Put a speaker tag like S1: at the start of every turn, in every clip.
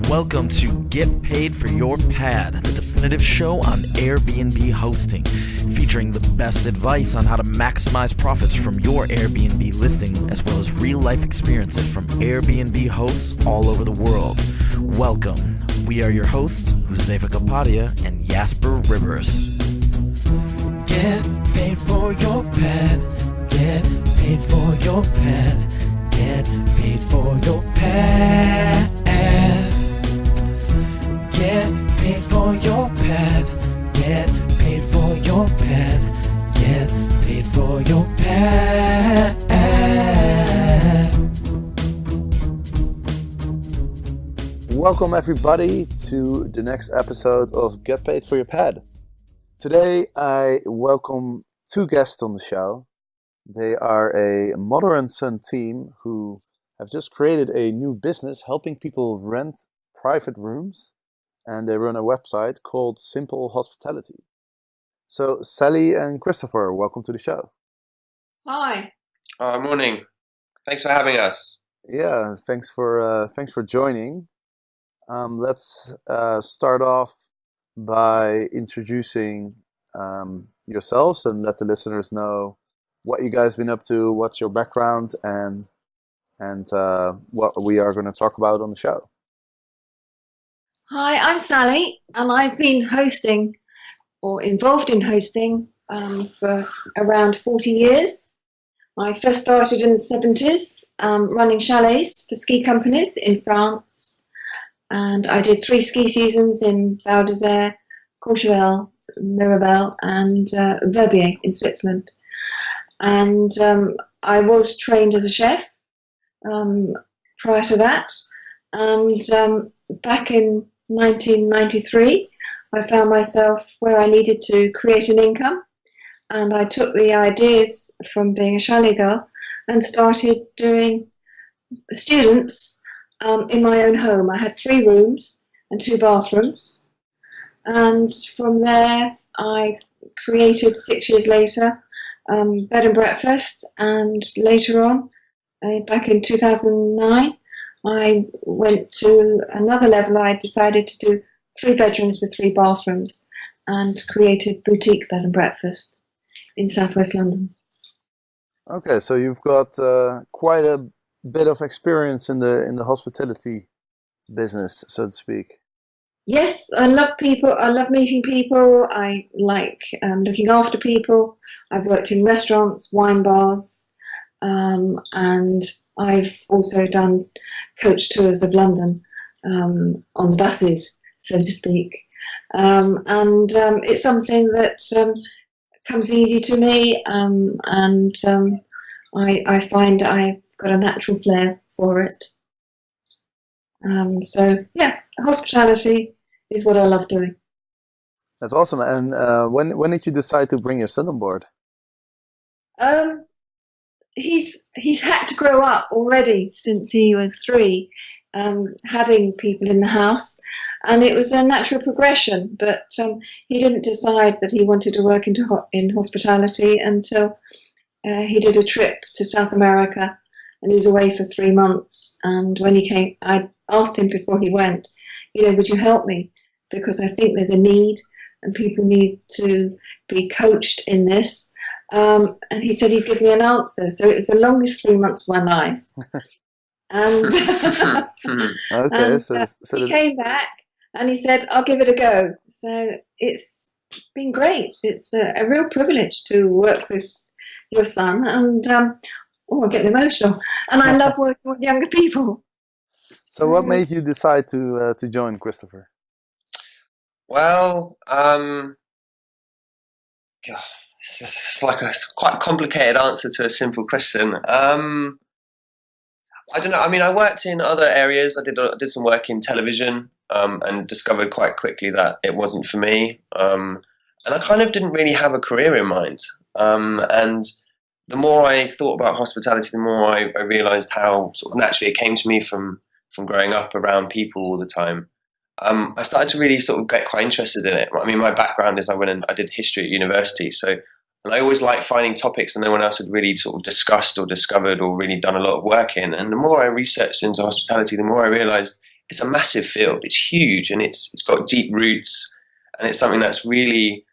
S1: Welcome to Get Paid for Your Pad, the definitive show on Airbnb hosting, featuring the best advice on how to maximize profits from your Airbnb listing, as well as real-life experiences from Airbnb hosts all over the world. Welcome. We are your hosts, Josefa Kapadia and Jasper Rivers.
S2: Get paid for your pad. Get paid for your pad. Get paid for your pad. Get paid for your pad. Get paid for your pad. Get paid for your pad.
S3: Welcome everybody to the next episode of Get Paid for Your Pad. Today I welcome two guests on the show. They are a mother and son team who have just created a new business helping people rent private rooms, and they run a website called Simple Hospitality. So Sally and Christopher, welcome to the show.
S4: Hi.
S5: Morning. Thanks for having us.
S3: Yeah, thanks for joining. Let's start off by introducing yourselves and let the listeners know what you guys been up to, what's your background, and what we are going to talk about on the show.
S4: Hi, I'm Sally, and I've been hosting or involved in hosting for around 40 years. I first started in the 70s running chalets for ski companies in France, and I did 3 ski seasons in Val d'Isère, Courchevel, Mirabel, and Verbier in Switzerland. And I was trained as a chef prior to that, and back in 1993 I found myself where I needed to create an income, and I took the ideas from being a chalet girl and started doing students in my own home. I had 3 rooms and 2 bathrooms, and from there I created 6 years later bed and breakfast, and later on back in 2009 I went to another level. I decided to do 3 bedrooms with 3 bathrooms and created boutique bed and breakfast in southwest London.
S3: Okay, so you've got quite a bit of experience in the hospitality business, so to speak.
S4: Yes, I love people. I love meeting people. I like looking after people. I've worked in restaurants, wine bars, and I've also done coach tours of London on buses, so to speak. And it's something that comes easy to me, and I find I've got a natural flair for it. So yeah, hospitality is what I love doing.
S3: That's awesome. And when did you decide to bring your son on board?
S4: He's had to grow up already since he was 3, having people in the house, and it was a natural progression. But he didn't decide that he wanted to work in hospitality until he did a trip to South America, and he was away for 3 months. And when he came, I asked him before he went, would you help me? Because I think there's a need, and people need to be coached in this. And he said he'd give me an answer. So it was the longest 3 months of my life. And,
S3: okay,
S4: he came back and he said, I'll give it a go. So it's been great. It's a real privilege to work with your son. And I'm getting emotional. And I love working with younger people.
S3: So what made you decide to join, Christopher?
S5: Well, it's like a quite complicated answer to a simple question. I don't know. I mean, I worked in other areas. I did some work in television, and discovered quite quickly that it wasn't for me. And I kind of didn't really have a career in mind. And the more I thought about hospitality, the more I realized how sort of naturally it came to me from growing up around people all the time. I started to really sort of get quite interested in it. I mean, my background is I went and I did history at university, and I always liked finding topics that no one else had really sort of discussed or discovered or really done a lot of work in. And the more I researched into hospitality, the more I realized it's a massive field. It's huge, and it's got deep roots, and it's something that's really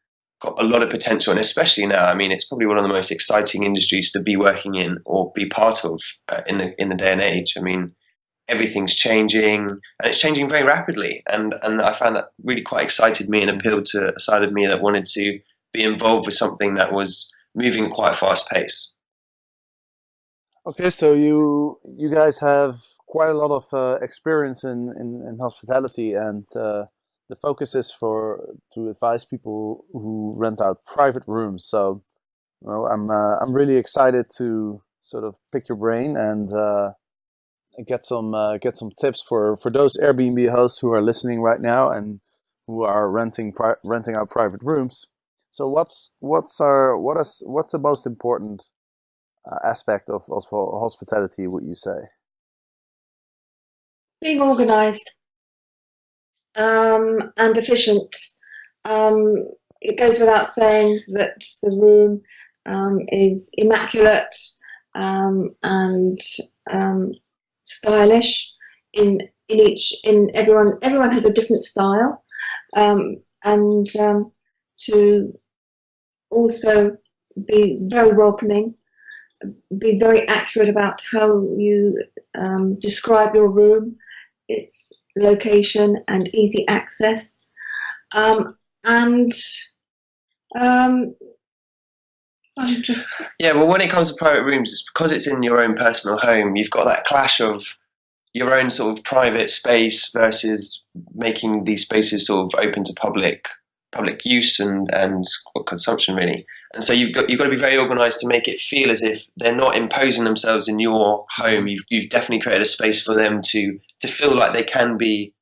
S5: got a lot of potential. And especially now, I mean, it's probably one of the most exciting industries to be working in or be part of in the day and age. I mean, everything's changing, and it's changing very rapidly. And I found that really quite excited me and appealed to a side of me that wanted to be involved with something that was moving quite fast pace.
S3: Okay, so you guys have quite a lot of experience in hospitality, and the focus is to advise people who rent out private rooms. So, well, I'm really excited to sort of pick your brain and get some tips for those Airbnb hosts who are listening right now and who are renting out private rooms. So what's the most important aspect of hospitality, would you say?
S4: Being organised and efficient. It goes without saying that the room is immaculate and stylish. Everyone has a different style, and to also be very welcoming, be very accurate about how you describe your room, its location and easy access, and
S5: Yeah, well, when it comes to private rooms, it's because it's in your own personal home. You've got that clash of your own sort of private space versus making these spaces sort of open to public use and consumption, really. And so you've got to be very organised to make it feel as if they're not imposing themselves in your home. You've definitely created a space for them to feel like they can be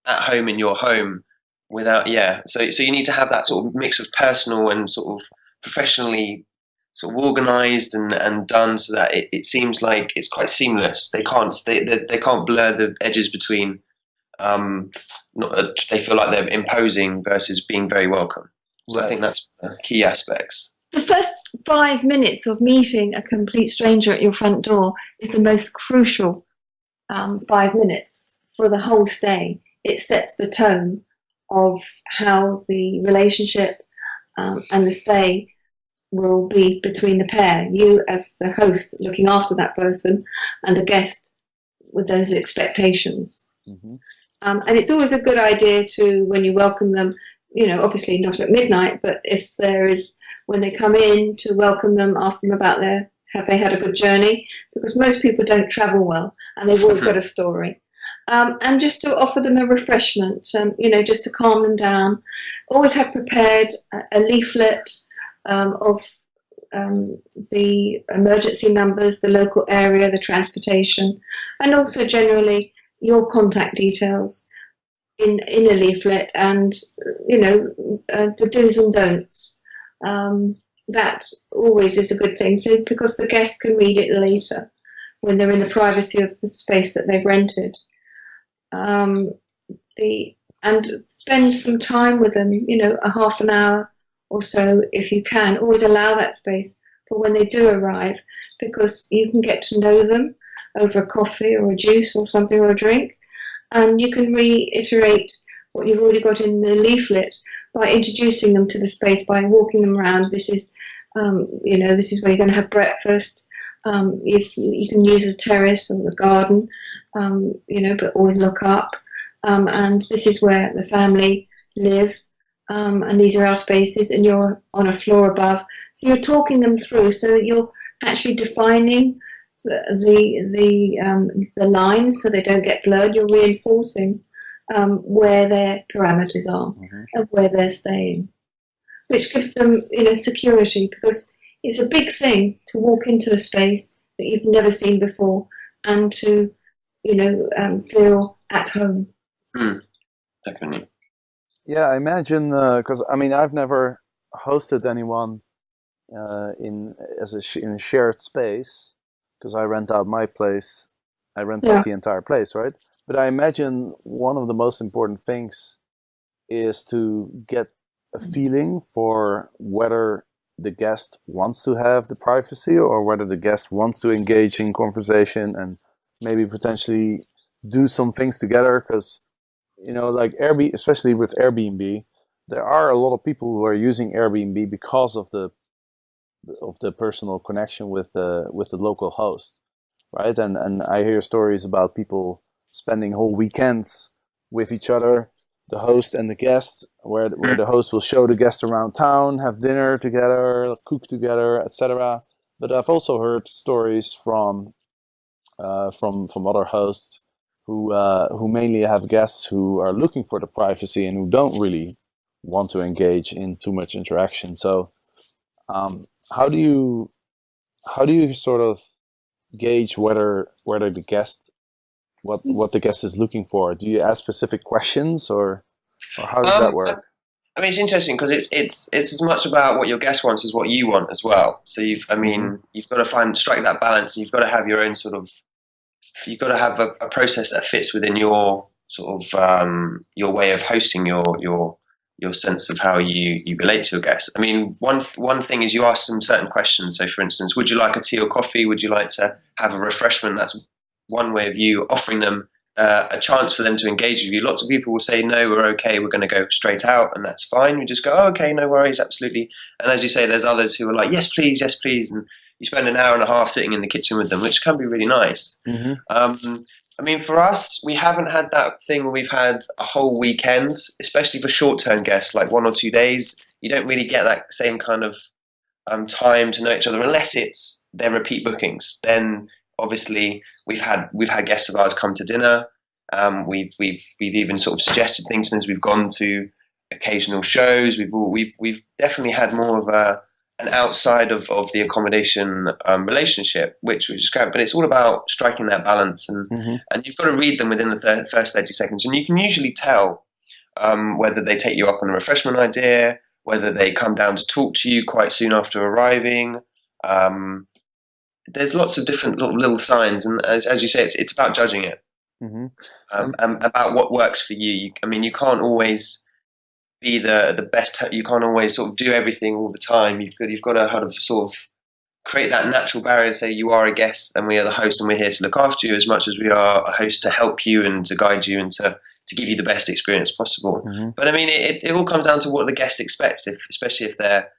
S5: at home in your home without, yeah. So you need to have that sort of mix of personal and sort of professionally sort of organised and done so that it seems like it's quite seamless. They can't blur the edges between. They feel like they're imposing versus being very welcome. So I think that's key aspects.
S4: The first 5 minutes of meeting a complete stranger at your front door is the most crucial 5 minutes for the whole stay. It sets the tone of how the relationship and the stay will be between the pair. You as the host looking after that person, and the guest with those expectations. Mm-hmm. And it's always a good idea to, when you welcome them, obviously not at midnight, but if there is, when they come in, to welcome them, ask them about have they had a good journey? Because most people don't travel well, and they've always got a story. And just to offer them a refreshment, just to calm them down. Always have prepared a leaflet of the emergency numbers, the local area, the transportation, and also generally your contact details in a leaflet, and the do's and don'ts. That always is a good thing, so because the guests can read it later when they're in the privacy of the space that they've rented. And spend some time with them, a half an hour or so if you can. Always allow that space for when they do arrive, because you can get to know them over a coffee or a juice or something, or a drink, and you can reiterate what you've already got in the leaflet by introducing them to the space, by walking them around. This is this is where you're going to have breakfast. If you can use the terrace or the garden, but always look up. And this is where the family live, and these are our spaces, and you're on a floor above. So you're talking them through, so that you're actually defining the lines so they don't get blurred. You're reinforcing where their parameters are, mm-hmm. and where they're staying, which gives them security, because it's a big thing to walk into a space that you've never seen before and to feel at home.
S5: Definitely.
S3: Yeah, I imagine, because I've never hosted anyone in a shared space, because I rent out my place. I rent out the entire place, right? But I imagine one of the most important things is to get a feeling for whether the guest wants to have the privacy, or whether the guest wants to engage in conversation and maybe potentially do some things together, because like Airbnb, especially with Airbnb, there are a lot of people who are using Airbnb because of the personal connection with the local host, right? And I hear stories about people spending whole weekends with each other, the host and the guest, where the host will show the guest around town, have dinner together, cook together, etc. But I've also heard stories from other hosts who mainly have guests who are looking for the privacy and who don't really want to engage in too much interaction. So how do you sort of gauge whether the guest what the guest is looking for? Do you ask specific questions, or how does that work?
S5: I mean, it's interesting because it's as much about what your guest wants as what you want as well. So you've got to strike that balance, and you've got to have your own sort of, you've got to have a process that fits within your sort of your way of hosting your sense of how you relate to your guests. I mean, one thing is you ask them certain questions. So, for instance, would you like a tea or coffee? Would you like to have a refreshment? That's one way of you offering them a chance for them to engage with you. Lots of people will say, no, we're okay, we're going to go straight out, and that's fine. We just go, oh, okay, no worries, absolutely. And as you say, there's others who are like, yes, please, and you spend an hour and a half sitting in the kitchen with them, which can be really nice. I mean, for us, we haven't had that thing where we've had a whole weekend, especially for short-term guests, like 1 or 2 days. You don't really get that same kind of time to know each other unless it's their repeat bookings. Then obviously we've had guests of ours come to dinner. We've even sort of suggested things since we've gone to occasional shows. We've definitely had more of an outside of the accommodation relationship, which is great. But it's all about striking that balance, and you've got to read them within the first 30 seconds, and you can usually tell whether they take you up on a refreshment idea, whether they come down to talk to you quite soon after arriving. There's lots of different little signs, and as you say, it's about judging it, and about what works for you. I mean, you can't always be the best. You can't always sort of do everything all the time. You've got to kind of sort of create that natural barrier and say you are a guest and we are the host and we're here to look after you as much as we are a host to help you and to guide you and to give you the best experience possible. But I mean, it all comes down to what the guest expects, especially if they're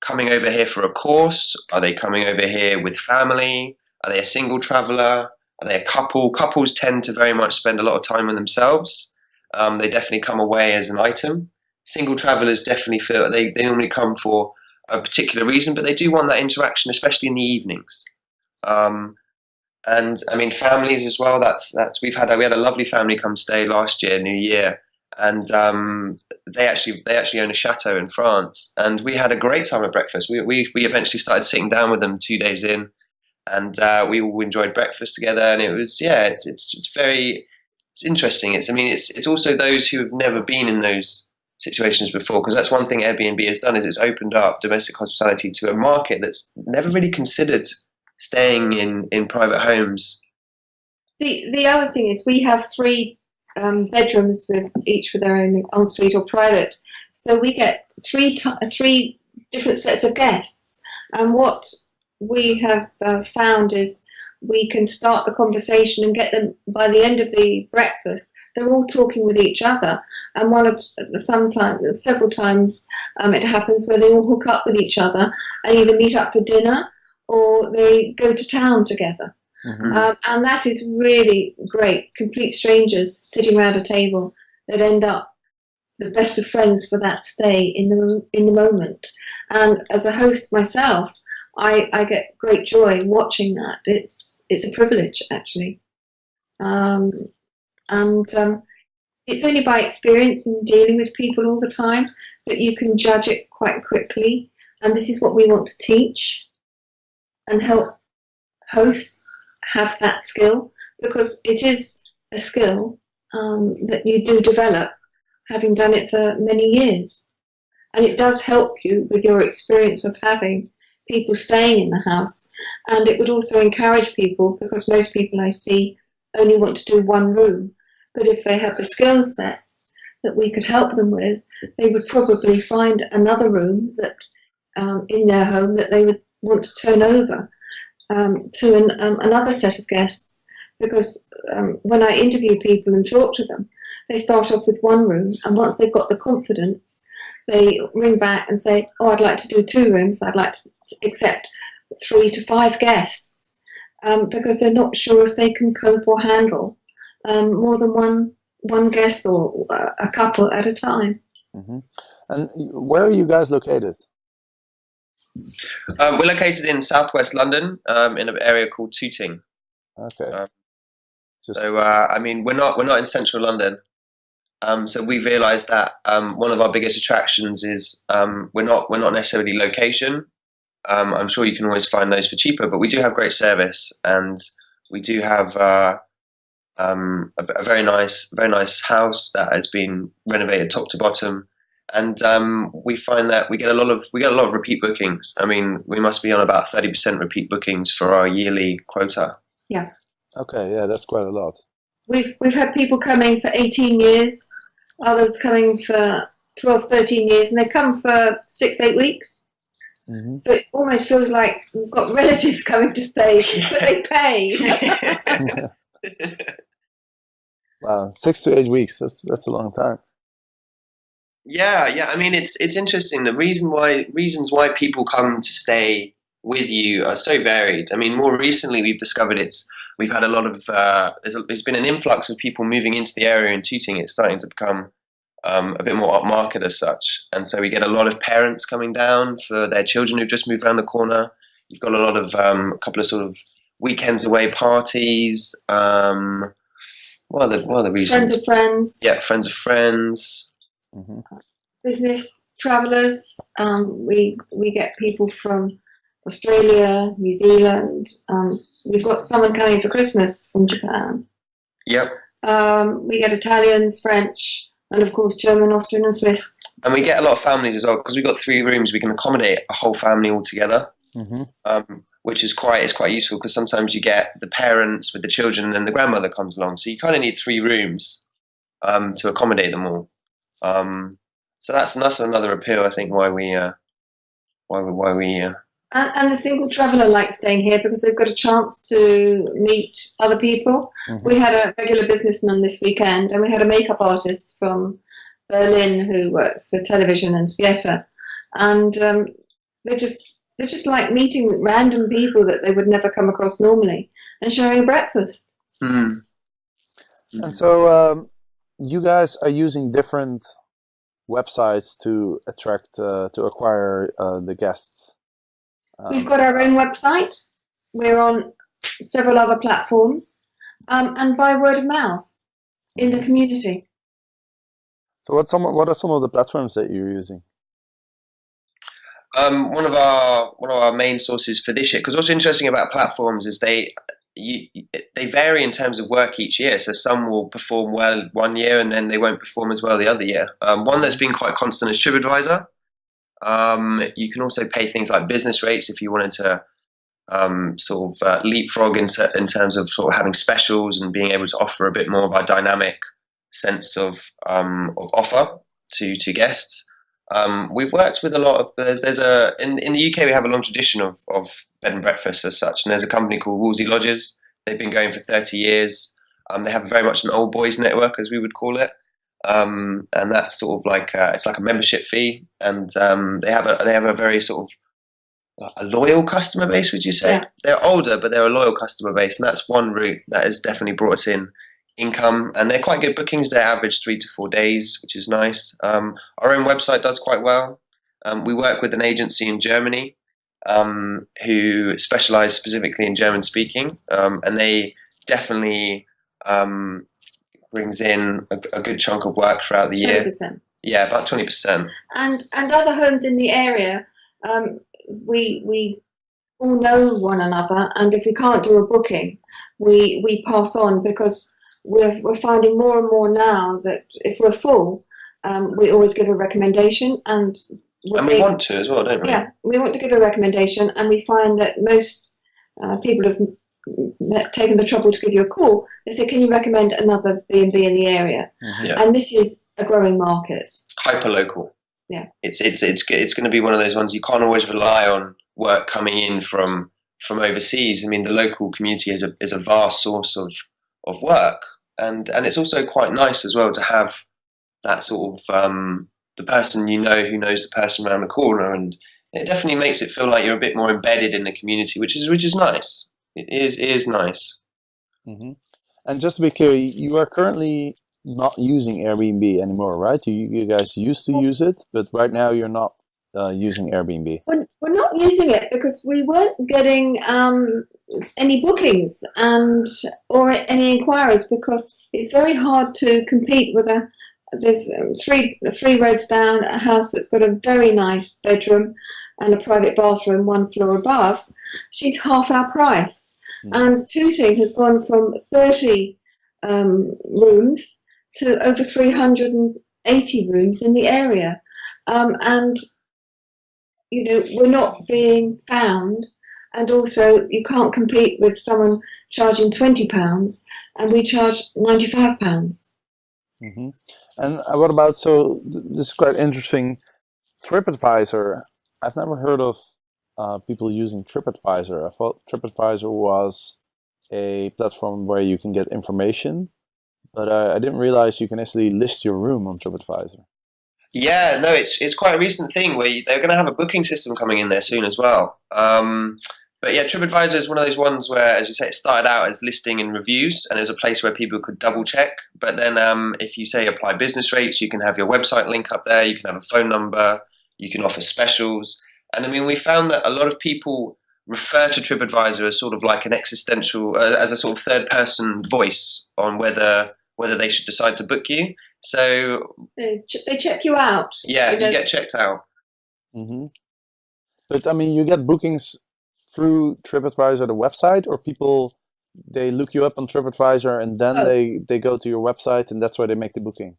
S5: coming over here for a course. Are they coming over here with family? Are they a single traveller? Are they a couple? Couples tend to very much spend a lot of time with themselves. They definitely come away as an item. Single travellers definitely feel they normally come for a particular reason, but they do want that interaction, especially in the evenings. And I mean, families as well. We had a lovely family come stay last year, New Year, and they actually own a chateau in France, and we had a great time at breakfast. We eventually started sitting down with them 2 days in, and we all enjoyed breakfast together, and it was it's interesting. It's also those who have never been in those situations before, because that's one thing Airbnb has done, is it's opened up domestic hospitality to a market that's never really considered staying in private homes.
S4: The other thing is we have 3 bedrooms each with their own ensuite or private, so we get three different sets of guests. And what we have found is we can start the conversation and get them, by the end of the breakfast, they're all talking with each other. And several times it happens where they all hook up with each other and either meet up for dinner or they go to town together. And that is really great. Complete strangers sitting around a table that end up the best of friends for that stay in the moment. And as a host myself, I get great joy watching that. It's a privilege, actually. It's only by experience and dealing with people all the time that you can judge it quite quickly. And this is what we want to teach and help hosts have that skill, because it is a skill that you do develop, having done it for many years. And it does help you with your experience of having people staying in the house. And it would also encourage people, because most people I see only want to do one room. But if they have the skill sets that we could help them with, they would probably find another room that in their home that they would want to turn over to another set of guests because when I interview people and talk to them, they start off with one room, and once they've got the confidence, they ring back and say, "Oh, I'd like to do 2 rooms. I'd like to accept 3 to 5 guests," because they're not sure if they can cope or handle more than one guest or a couple at a time.
S3: Mm-hmm. And where are you guys located?
S5: We're located in southwest London, in an area called Tooting.
S3: Okay.
S5: I mean, we're not in central London. So we realised that one of our biggest attractions is we're not necessarily location. I'm sure you can always find those for cheaper, but we do have great service, and we do have a very nice house that has been renovated top to bottom, and we find that we get a lot of repeat bookings. I mean, we must be on about 30% repeat bookings for our yearly quota.
S4: Yeah.
S3: Okay, yeah, that's quite a lot.
S4: We've had people coming for 18 years, others coming for 12, 13 years, and they come for 6-8 weeks.
S3: Mm-hmm.
S4: So it almost feels like we've got relatives coming to stay, but they pay.
S3: Wow, 6 to 8 weeks. That's a long time.
S5: Yeah. I mean, it's interesting. The reasons why people come to stay with you are so varied. I mean, more recently we've discovered we've had a lot of there's been an influx of people moving into the area in Tooting. It's starting to become a bit more upmarket as such, and so we get a lot of parents coming down for their children who've just moved around the corner. You've got a lot of a couple of sort of weekends away parties. What are the reasons?
S4: Friends of friends.
S5: Yeah, friends of friends.
S3: Mm-hmm.
S4: Business travellers. We get people from Australia, New Zealand. We've got someone coming for Christmas from Japan.
S5: Yep.
S4: We get Italians, French, and of course German, Austrian, and Swiss.
S5: And we get a lot of families as well, because we've got 3 rooms. We can accommodate a whole family all together, which is quite useful, because sometimes you get the parents with the children and then the grandmother comes along. So you kind of need 3 rooms to accommodate them all. So that's another appeal, I think, why we.
S4: And the single traveller likes staying here because they've got a chance to meet other people. Mm-hmm. We had a regular businessman this weekend, and we had a makeup artist from Berlin who works for television and theatre, and they just like meeting random people that they would never come across normally and sharing a breakfast.
S5: Mm.
S3: And so you guys are using different websites to acquire the guests.
S4: We've got our own website. We're on several other platforms, and by word of mouth in the community.
S3: So what are some of the platforms that you're using?
S5: One of our main sources for this year, because what's interesting about platforms is they vary in terms of work each year. So some will perform well one year and then they won't perform as well the other year. One that's been quite constant is TripAdvisor. You can also pay things like business rates if you wanted to leapfrog in terms of sort of having specials and being able to offer a bit more of a dynamic sense of offer to guests. We've worked with a lot of in the UK we have a long tradition of bed and breakfast as such, and there's a company called Wolsey Lodges. They've been going for 30 years. They have very much an old boys network, as we would call it. And that's sort of like it's like a membership fee, and they have a very sort of a loyal customer base. Would you say? Yeah. They're older, but they're a loyal customer base, and that's one route that has definitely brought us in income. And they're quite good bookings. They average 3 to 4 days, which is nice. Our own website does quite well. We work with an agency in Germany who specialise specifically in German speaking, and they definitely brings in a good chunk of work throughout the 20%. Year. Yeah, about 20%.
S4: And other homes in the area, we all know one another, and if we can't do a booking, we pass on, because we're finding more and more now that if we're full, we always give a recommendation, and
S5: we want to as well, don't we?
S4: Yeah, we want to give a recommendation, and we find that most people have taken the trouble to give you a call. They say, can you recommend another B&B in the area? Mm-hmm. Yeah. And this is a growing market.
S5: Hyper local.
S4: Yeah.
S5: It's going to be one of those ones you can't always rely on work coming in from overseas. I mean, the local community is a vast source of work, and it's also quite nice as well to have that sort of the person you know who knows the person around the corner, and it definitely makes it feel like you're a bit more embedded in the community, which is nice. It is nice.
S3: Hmm. And just to be clear, you are currently not using Airbnb anymore, right? You guys used to use it, but right now you're not using Airbnb.
S4: We're not using it because we weren't getting any bookings and or any inquiries, because it's very hard to compete with there's three roads down a house that's got a very nice bedroom and a private bathroom 1 floor above. She's half our price.
S3: Mhm.
S4: And Tooting has gone from 30 rooms to over 380 rooms in the area. And we're not being found, and also you can't compete with someone charging £20 and we charge £95.
S3: Hmm. And what about, so this is quite interesting, TripAdvisor. I've never heard of people using TripAdvisor. I thought TripAdvisor was a platform where you can get information, but I didn't realize you can actually list your room on TripAdvisor.
S5: Yeah, no, it's quite a recent thing where they're going to have a booking system coming in there soon as well. But yeah, TripAdvisor is one of those ones where, as you say, it started out as listing and reviews, and it was a place where people could double check. But then, if you say apply business rates, you can have your website link up there. You can have a phone number. You can offer specials. And I mean, we found that a lot of people refer to TripAdvisor as sort of like an existential, as a sort of third-person voice on whether they should decide to book you. So
S4: They check you out.
S5: yeah, you get checked out.
S3: Hmm. But I mean, you get bookings through TripAdvisor, the website, or people, they look you up on TripAdvisor and then they go to your website and that's where they make the booking.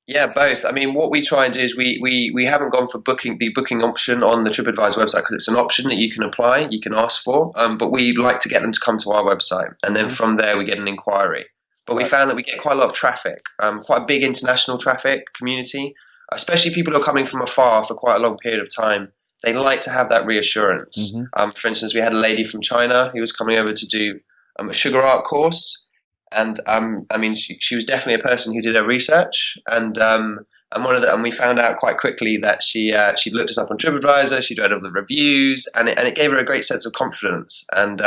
S5: Yeah, both. I mean, what we try and do is we haven't gone for the booking option on the TripAdvisor website because it's an option that you can apply, you can ask for, but we like to get them to come to our website, and then from there we get an inquiry. But we found that we get quite a lot of traffic, quite a big international traffic community, especially people who are coming from afar for quite a long period of time. They like to have that reassurance. For instance, we had a lady from China who was coming over to do a sugar art course. And I mean, she was definitely a person who did her research, and we found out quite quickly that she looked us up on TripAdvisor, she'd read all the reviews, and it gave her a great sense of confidence. And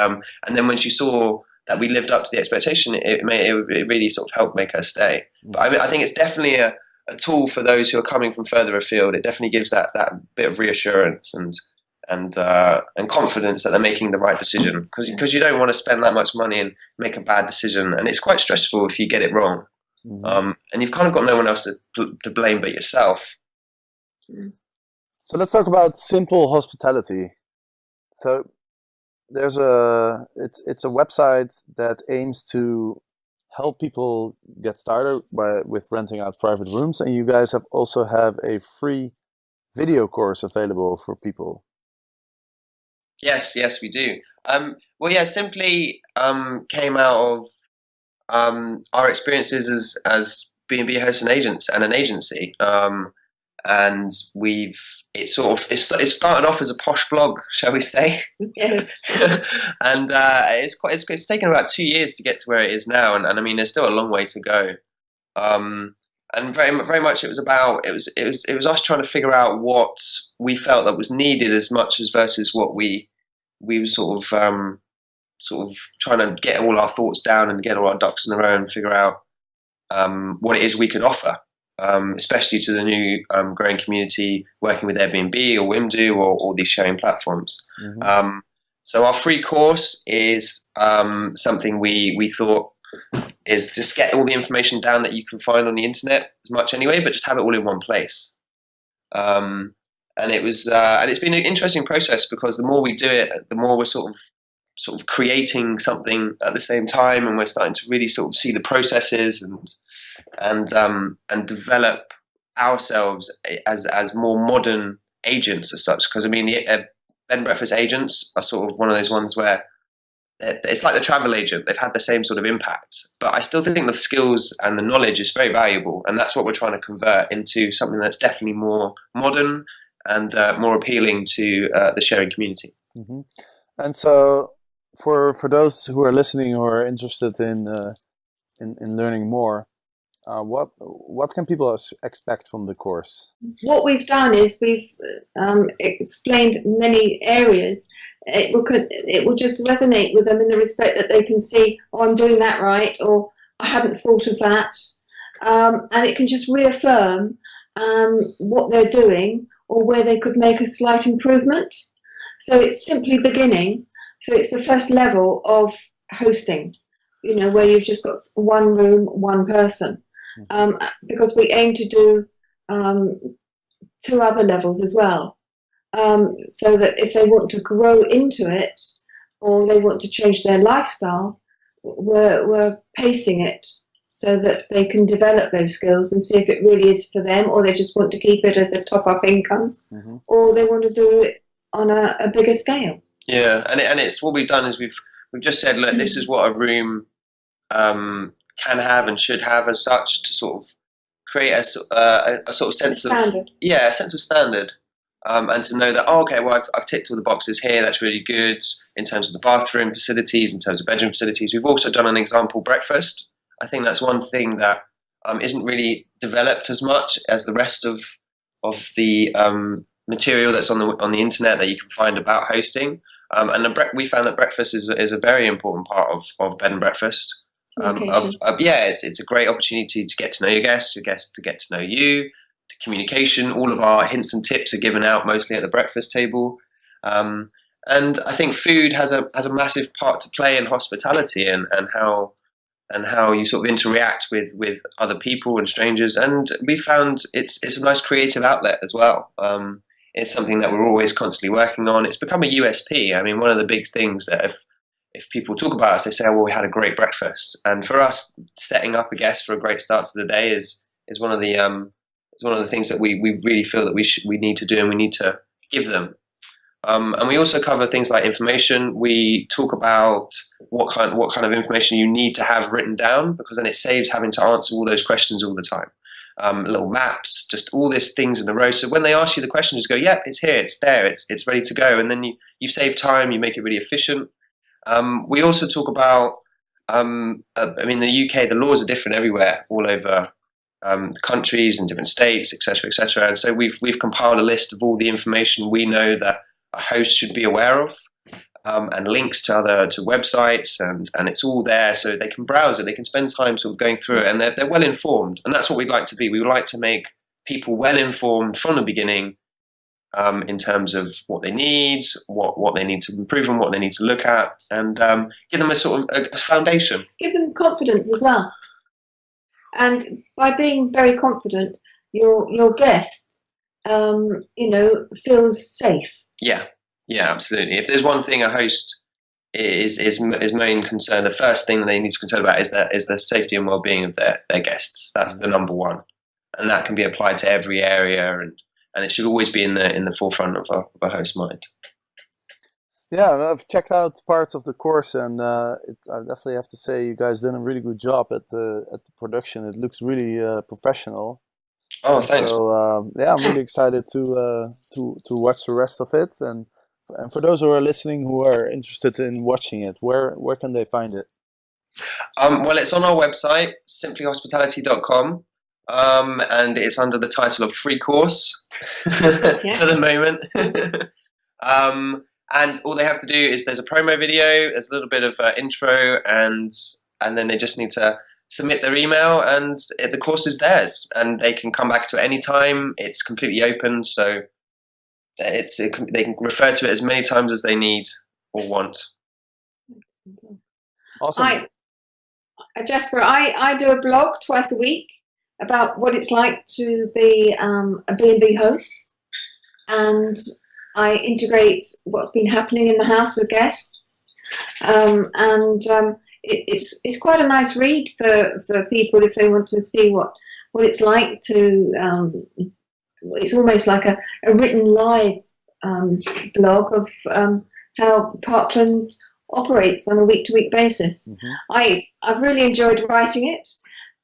S5: then when she saw that we lived up to the expectation, it really sort of helped make her stay. But I think it's definitely a tool for those who are coming from further afield. It definitely gives that bit of reassurance and confidence that they're making the right decision, because you don't want to spend that much money and make a bad decision, and it's quite stressful if you get it wrong. And you've kind of got no one else to blame but yourself.
S3: So let's talk about simple hospitality. So it's a website that aims to help people get started with renting out private rooms, and you guys also have a free video course available for people.
S5: Yes, we do. Well, yeah, simply came out of our experiences as B&B hosts and agents and an agency, and it started off as a posh blog, shall we say?
S4: Yes.
S5: And it's taken about 2 years to get to where it is now, and I mean, there's still a long way to go. And very much it was us trying to figure out what we felt that was needed as much as versus what we were sort of trying to get all our thoughts down and get all our ducks in a row and figure out what it is we could offer, especially to the new growing community working with Airbnb or Wimdu or all these sharing platforms. So our free course is something we thought is just get all the information down that you can find on the internet, as much anyway, but just have it all in one place. And it's been an interesting process, because the more we do it, the more we're sort of creating something at the same time, and we're starting to really sort of see the processes and develop ourselves as more modern agents as such. Because I mean, the bed and breakfast agents are sort of one of those ones where it's like the travel agent. They've had the same sort of impact, but I still think the skills and the knowledge is very valuable, and that's what we're trying to convert into something that's definitely more modern and more appealing to the sharing community.
S3: And so for those who are listening who are interested in in learning more, what can people expect from the course?
S4: What we've done is we've explained many areas. It will just resonate with them in the respect that they can see, oh, I'm doing that right, or I hadn't thought of that, and it can just reaffirm what they're doing or where they could make a slight improvement. So it's simply beginning. So it's the first level of hosting, where you've just got one room, one person. Because we aim to do 2 other levels as well, so that if they want to grow into it or they want to change their lifestyle, we're pacing it so that they can develop those skills and see if it really is for them, or they just want to keep it as a top-up income, or they want to do it on a bigger scale.
S5: Yeah, and it's what we've done is we've just said, look, this is what a room can have and should have as such, to sort of create a sort of sense
S4: Standard.
S5: a sense of standard, and to know that, okay, well, I've ticked all the boxes here. That's really good in terms of the bathroom facilities, in terms of bedroom facilities. We've also done an example breakfast. I think that's one thing that isn't really developed as much as the rest of the material that's on the internet that you can find about hosting. And we found that breakfast is a very important part of bed and breakfast. It's a great opportunity to get to know your guests to get to know you. The communication, all of our hints and tips are given out mostly at the breakfast table, and I think food has a massive part to play in hospitality and how you sort of interact with other people and strangers. And we found it's a nice creative outlet as well. It's something that we're always constantly working on. It's become a USP. I mean, one of the big things that if people talk about us, they say, oh, well, we had a great breakfast. And for us, setting up a guest for a great start to the day is one of the things that we really feel that we need to do, and we need to give them. And we also cover things like information. We talk about what kind of information you need to have written down, because then it saves having to answer all those questions all the time. Little maps, just all these things in a row. So when they ask you the question, just go, yeah, it's here, it's there, it's ready to go. And then you save time, you make it really efficient. We also talk about, the UK, the laws are different everywhere, all over countries and different states, etc., etc. And so we've compiled a list of all the information we know that a host should be aware of, and links to websites, and it's all there, so they can browse it, they can spend time sort of going through it, and they're well informed. And that's what we'd like to be. We would like to make people well informed from the beginning, in terms of what they need, what they need to improve on, what they need to look at, and give them a sort of a foundation. Give
S4: them confidence as well. And by being very confident, your guest, feels safe.
S5: Yeah, absolutely. If there's one thing a host is main concern, the first thing that they need to concern about is the safety and well-being of their guests. That's the number one, and that can be applied to every area, and it should always be in the forefront of a host's mind.
S3: Yeah, I've checked out parts of the course, and I definitely have to say you guys done a really good job at the production. It looks really professional.
S5: Oh, thanks.
S3: So I'm really excited to watch the rest of it. And for those who are listening who are interested in watching it, where can they find it?
S5: Well, it's on our website, simplyhospitality.com. And it's under the title of free course for the moment. And all they have to do is, there's a promo video, there's a little bit of intro, and then they just need to submit their email, and the course is theirs, and they can come back to it any time. It's completely open, so they can refer to it as many times as they need or want.
S3: Awesome.
S4: Jasper, I do a blog twice a week about what it's like to be a B&B host, and I integrate what's been happening in the house with guests, it's quite a nice read for people if they want to see what it's like to. It's almost like a written live blog of how Parklands operates on a week-to-week basis. Mm-hmm. I've really enjoyed writing it.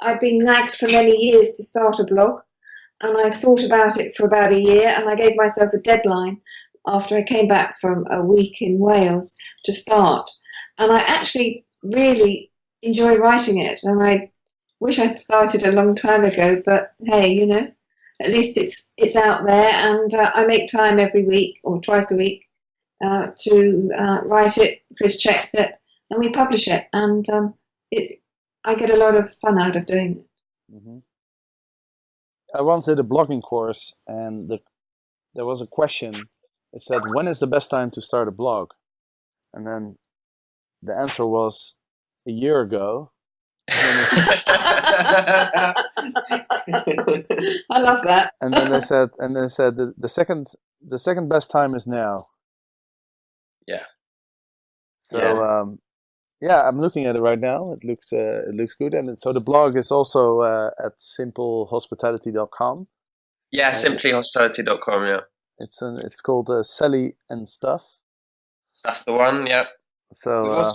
S4: I've been nagged for many years to start a blog, and I thought about it for about a year, and I gave myself a deadline after I came back from a week in Wales to start. And I actually really enjoy writing it. And I wish I'd started a long time ago, but hey, at least it's out there, and I make time every week or twice a week to write it. Chris checks it, and we publish it, and I get a lot of fun out of doing it.
S3: Mm-hmm. I once did a blogging course, and there was a question. It said, "When is the best time to start a blog?" And then the answer was a year ago.
S4: I love that.
S3: And then they said, the second best time is now.
S5: Yeah.
S3: So yeah, I'm looking at it right now. It looks good, and so the blog is also at simplehospitality.com.
S5: Yeah, simplyhospitality.com. Yeah.
S3: It's called Sally and Stuff.
S5: That's the one. Yeah.
S3: So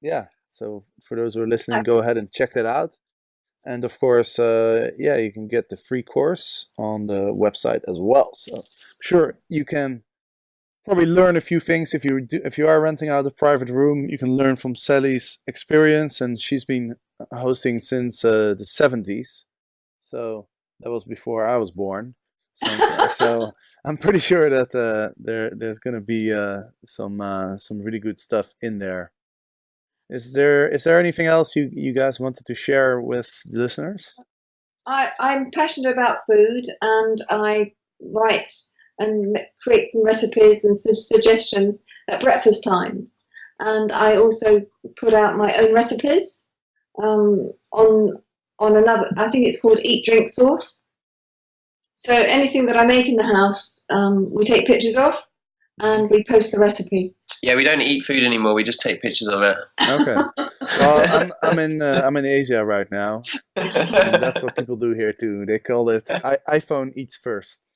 S3: yeah. So for those who are listening, go ahead and check that out. And of course, yeah, you can get the free course on the website as well. So I'm sure you can probably learn a few things if you are renting out a private room. You can learn from Sally's experience, and she's been hosting since the 70s. So that was before I was born. So I'm pretty sure that there's going to be some really good stuff in there. Is there anything else you guys wanted to share with the listeners?
S4: I'm passionate about food, and I write and create some recipes and suggestions at breakfast times. And I also put out my own recipes on another, I think it's called Eat Drink Sauce. So anything that I make in the house, we take pictures of, and we post the recipe.
S5: Yeah, we don't eat food anymore. We just take pictures of it.
S3: Okay. Well, I'm in Asia right now. And that's what people do here too. They call it iPhone eats first.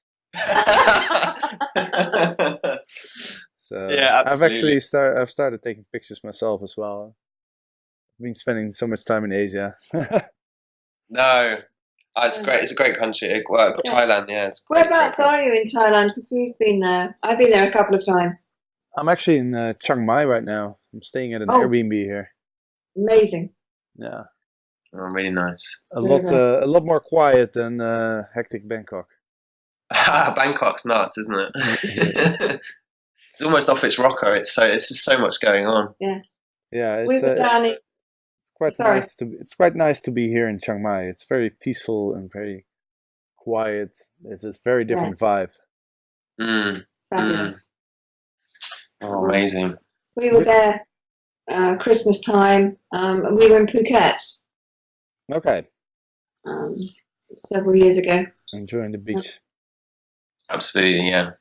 S3: So
S5: yeah, absolutely.
S3: I've started taking pictures myself as well. I've been spending so much time in Asia.
S5: No, it's great. It's a great country. Thailand, yeah.
S4: Whereabouts are you in Thailand? Because we've been there. I've been there a couple of times.
S3: I'm actually in Chiang Mai right now. I'm staying at an Airbnb here.
S4: Amazing.
S3: Yeah.
S5: Oh, really nice.
S3: A lot more quiet than hectic Bangkok.
S5: Bangkok's nuts, isn't it? It's almost off its rocker. It's just so much going on.
S4: Yeah.
S3: Yeah. It's quite nice to be here in Chiang Mai. It's very peaceful and very quiet. It's a very different vibe.
S4: Fabulous.
S5: Oh, amazing.
S4: We were there Christmas time, and we were in Phuket.
S3: Okay.
S4: Several years ago.
S3: Enjoying the beach.
S5: Absolutely, yeah.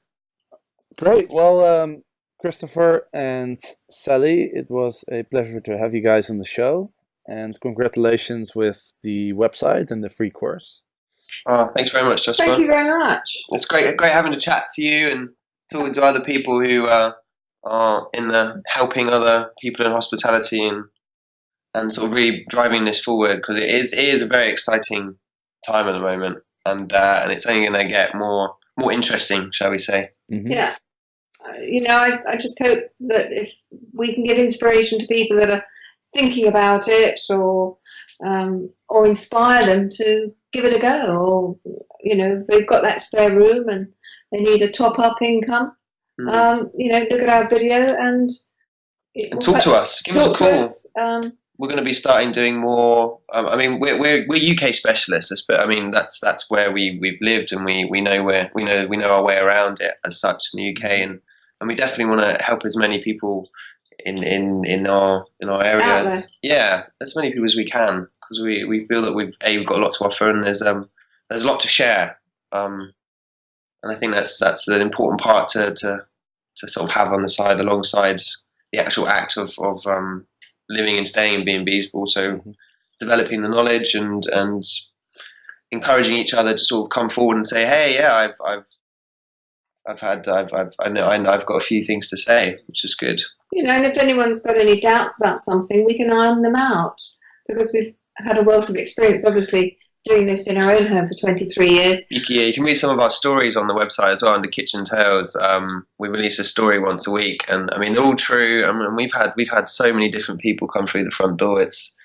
S3: Great. Well, Christopher and Sally, it was a pleasure to have you guys on the show. And congratulations with the website and the free course.
S5: Oh, thanks very much, Jasper.
S4: Thank you very much.
S5: It's great having a chat to you and talking to other people who are in the helping other people in hospitality and sort of really driving this forward, because it is a very exciting time at the moment, and it's only going to get more interesting, shall we say?
S3: Mm-hmm.
S4: Yeah. I just hope that if we can give inspiration to people that are thinking about it, or inspire them to give it a go, or they've got that spare room and they need a top-up income. Look at our video and
S5: talk to us. Give us a call. We're going to be starting doing more. We're UK specialists, but that's where we've lived, and we know our way around it as such in the UK, and we definitely want to help as many people in our areas. Yeah, as many people as we can, because we feel that we've got a lot to offer, and there's a lot to share. And I think that's an important part to sort of have on the side, alongside the actual act of living and staying in B&Bs, but also developing the knowledge and encouraging each other to sort of come forward and say, hey, yeah, I've got a few things to say, which is good.
S4: And if anyone's got any doubts about something, we can iron them out, because we've had a wealth of experience, obviously, doing this in our own home for 23 years.
S5: You can read some of our stories on the website as well under Kitchen Tales. We release a story once a week, and I mean they're all true. I mean we've had so many different people come through the front door. It's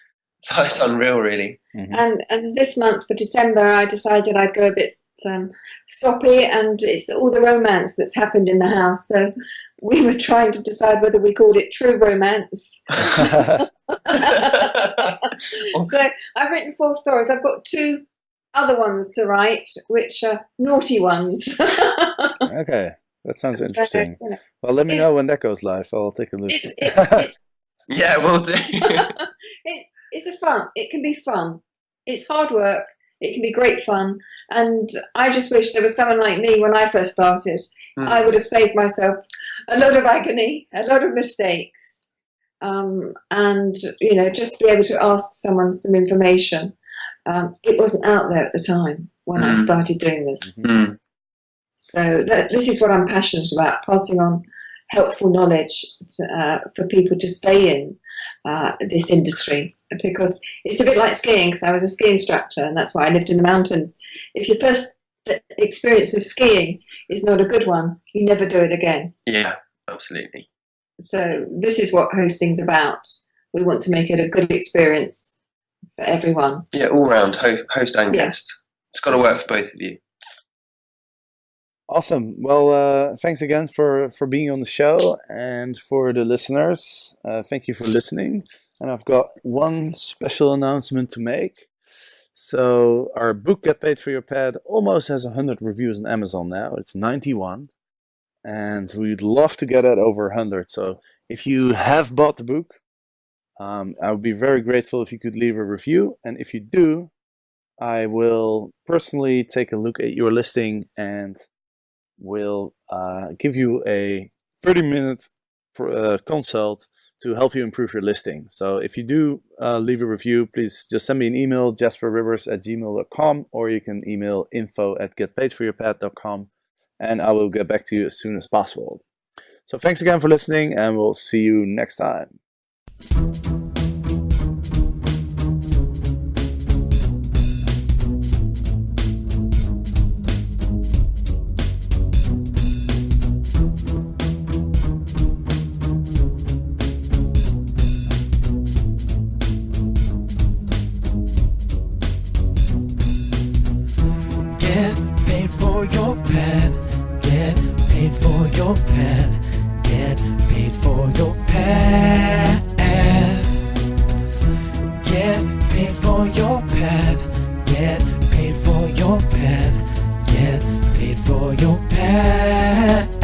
S5: unreal, really.
S4: And this month for December, I decided I'd go a bit soppy, and it's all the romance that's happened in the house. So we were trying to decide whether we called it true romance. So I've written 4 stories. I've got 2 other ones to write, which are naughty ones.
S3: Okay, that sounds interesting. Well, let me know when that goes live. I'll take a look.
S5: Yeah, we'll do.
S4: It's a fun. It can be fun. It's hard work. It can be great fun. And I just wish there was someone like me when I first started. I would have saved myself a lot of agony, a lot of mistakes, and just be able to ask someone some information. It wasn't out there at the time when I started doing this. So this is what I'm passionate about: passing on helpful knowledge for people to stay in this industry, because it's a bit like skiing, because I was a ski instructor and that's why I lived in the mountains. If your first experience of skiing is not a good one, you never do it again.
S5: Yeah, absolutely.
S4: So this is what hosting's about. We want to make it a good experience for everyone.
S5: Yeah, all round, host and guest. It's got to work for both of you.
S3: Awesome. Well, thanks again for being on the show, and for the listeners, thank you for listening. And I've got one special announcement to make. So our book, Get Paid for Your Pad, almost has 100 reviews on Amazon now. It's 91. And we'd love to get it over 100. So if you have bought the book, I would be very grateful if you could leave a review. And if you do, I will personally take a look at your listing and will give you a 30-minute consult to help you improve your listing. So if you do leave a review, please just send me an email, jasperrivers@gmail.com, or you can email info@getpaidforyourpad.com, and I will get back to you as soon as possible. So thanks again for listening, and we'll see you next time.
S2: Get paid for your pad. Get paid for your pad. Get paid for your pad. Get paid for your pad. Get paid for your pad. Get paid for your pad.